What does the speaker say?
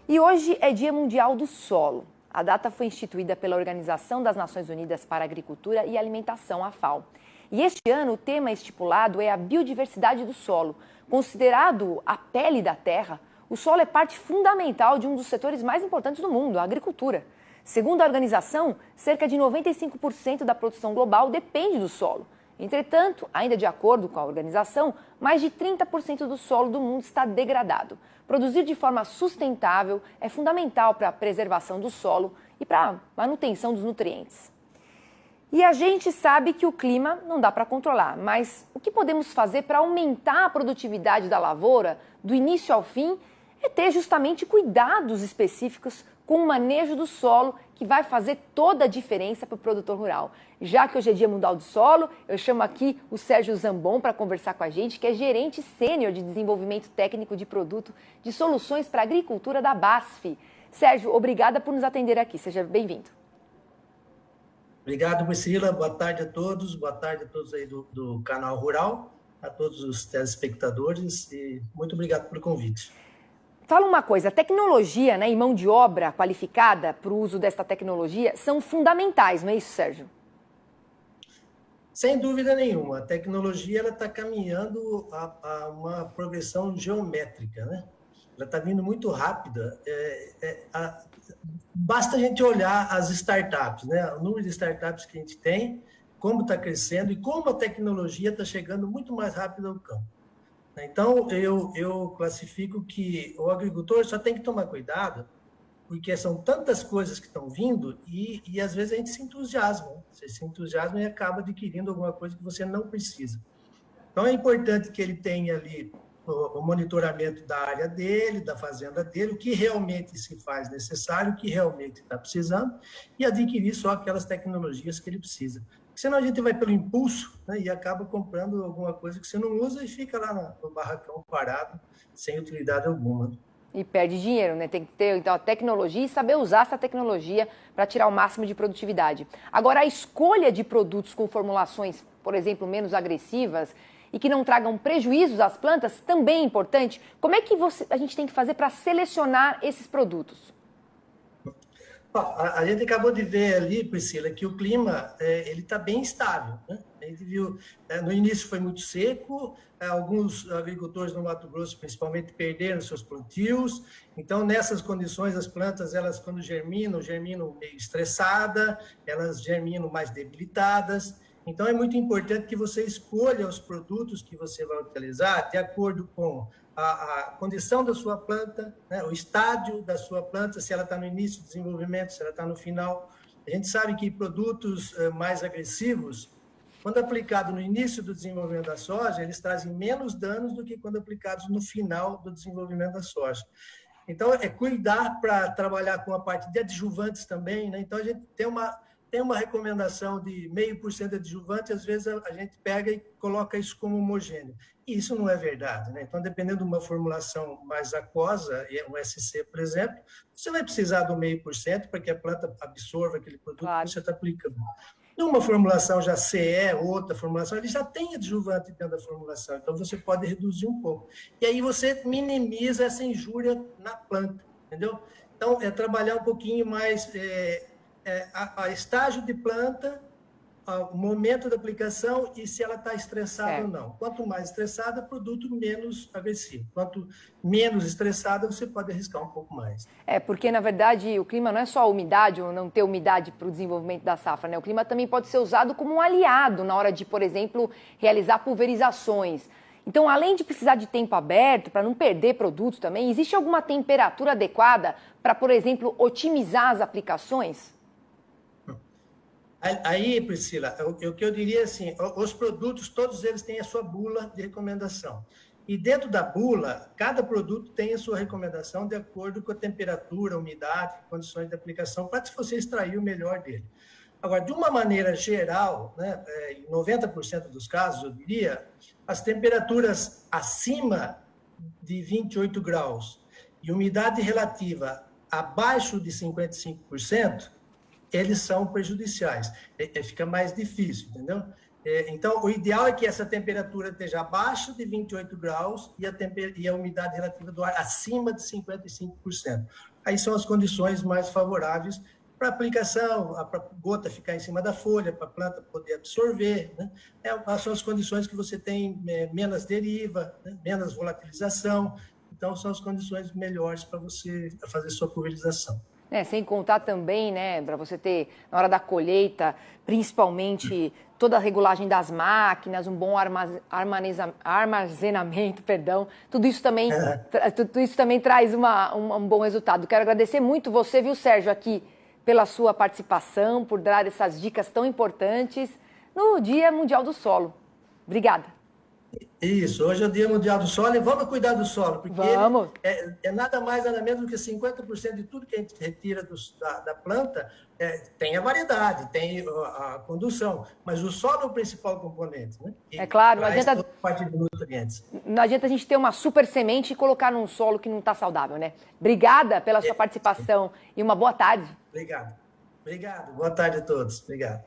E hoje é Dia Mundial do Solo. A data foi instituída pela Organização das Nações Unidas para a Agricultura e Alimentação, a FAO. E este ano o tema estipulado é a biodiversidade do solo. Considerado a pele da terra, o solo é parte fundamental de um dos setores mais importantes do mundo, a agricultura. Segundo a organização, cerca de 95% da produção global depende do solo. Entretanto, ainda de acordo com a organização, mais de 30% do solo do mundo está degradado. Produzir de forma sustentável é fundamental para a preservação do solo e para a manutenção dos nutrientes. E a gente sabe que o clima não dá para controlar, mas o que podemos fazer para aumentar a produtividade da lavoura, do início ao fim, é ter justamente cuidados específicos com o manejo do solo, que vai fazer toda a diferença para o produtor rural. Já que hoje é Dia Mundial do Solo, eu chamo aqui o Sérgio Zambon para conversar com a gente, que é gerente sênior de desenvolvimento técnico de produto de soluções para a agricultura da BASF. Sérgio, obrigada por nos atender aqui. Seja bem-vindo. Obrigado, Priscila. Boa tarde a todos. Boa tarde a todos aí do Canal Rural, a todos os telespectadores e muito obrigado pelo convite. Fala uma coisa, a tecnologia, né, e mão de obra qualificada para o uso desta tecnologia são fundamentais, não é isso, Sérgio? Sem dúvida nenhuma. A tecnologia está caminhando a uma progressão geométrica, né? Ela está vindo muito rápida. Basta a gente olhar as startups, né? O número de startups que a gente tem, como está crescendo e como a tecnologia está chegando muito mais rápido ao campo. Então, eu classifico que o agricultor só tem que tomar cuidado, porque são tantas coisas que estão vindo e às vezes a gente se entusiasma. Você se entusiasma e acaba adquirindo alguma coisa que você não precisa. Então, é importante que ele tenha ali o monitoramento da área dele, da fazenda dele, o que realmente se faz necessário, o que realmente está precisando, e adquirir só aquelas tecnologias que ele precisa. Senão a gente vai pelo impulso, né, e acaba comprando alguma coisa que você não usa e fica lá no barracão parado, sem utilidade alguma. E perde dinheiro, né? Tem que ter então, a tecnologia e saber usar essa tecnologia para tirar o máximo de produtividade. Agora, a escolha de produtos com formulações, por exemplo, menos agressivas e que não tragam prejuízos às plantas também é importante. Como é que a gente tem que fazer para selecionar esses produtos? A gente acabou de ver ali, Priscila, que o clima ele está bem estável, né? A gente viu, no início foi muito seco, alguns agricultores no Mato Grosso, principalmente, perderam seus plantios. Então, nessas condições, as plantas, elas quando germinam meio estressada, elas germinam mais debilitadas. Então, é muito importante que você escolha os produtos que você vai utilizar de acordo com a condição da sua planta, né, o estádio da sua planta, se ela está no início do desenvolvimento, se ela está no final. A gente sabe que produtos mais agressivos, quando aplicados no início do desenvolvimento da soja, eles trazem menos danos do que quando aplicados no final do desenvolvimento da soja. Então, é cuidar para trabalhar com a parte de adjuvantes também, né? Então, a gente tem uma recomendação de 0,5% de adjuvante, às vezes a gente pega e coloca isso como homogêneo. E isso não é verdade, né? Então, dependendo de uma formulação mais aquosa, um SC, por exemplo, você vai precisar do 0,5% para que a planta absorva aquele produto que você está aplicando. Numa formulação já CE, outra formulação, ele já tem adjuvante dentro da formulação, então você pode reduzir um pouco. E aí você minimiza essa injúria na planta, entendeu? Então, é trabalhar um pouquinho mais a estágio de planta, o momento da aplicação e se ela está estressada ou não. Quanto mais estressada, produto menos agressivo. Quanto menos estressada, você pode arriscar um pouco mais. Porque, na verdade, o clima não é só a umidade ou não ter umidade para o desenvolvimento da safra, né? O clima também pode ser usado como um aliado na hora de, por exemplo, realizar pulverizações. Então, além de precisar de tempo aberto, para não perder produtos também, existe alguma temperatura adequada para, por exemplo, otimizar as aplicações? Aí, Priscila, o que eu diria assim, os produtos, todos eles têm a sua bula de recomendação. E dentro da bula, cada produto tem a sua recomendação de acordo com a temperatura, umidade, condições de aplicação, para você extrair o melhor dele. Agora, de uma maneira geral, né, em 90% dos casos, eu diria, as temperaturas acima de 28 graus e umidade relativa abaixo de 55%, eles são prejudiciais. Fica mais difícil, entendeu? Então, o ideal é que essa temperatura esteja abaixo de 28 graus e a umidade relativa do ar acima de 55%. Aí são as condições mais favoráveis para aplicação, para a gota ficar em cima da folha, para a planta poder absorver, né? São as condições que você tem menos deriva, né? Menos volatilização. Então, são as condições melhores para você fazer sua pulverização. Sem contar também, né, para você ter, na hora da colheita, principalmente toda a regulagem das máquinas, um bom armazenamento, tudo isso também, tudo isso também traz um bom resultado. Quero agradecer muito você, viu, Sérgio, aqui pela sua participação, por dar essas dicas tão importantes no Dia Mundial do Solo. Obrigada. Isso, hoje é o Dia Mundial do Solo e vamos cuidar do solo, porque vamos. Ele é nada mais, nada menos do que 50% de tudo que a gente retira da planta tem a variedade, tem a condução, mas o solo é o principal componente, né? Claro, não adianta, parte de nutrientes. Não adianta a gente ter uma super semente e colocar num solo que não está saudável, né? Obrigada pela sua participação e uma boa tarde. Obrigado, boa tarde a todos, obrigado.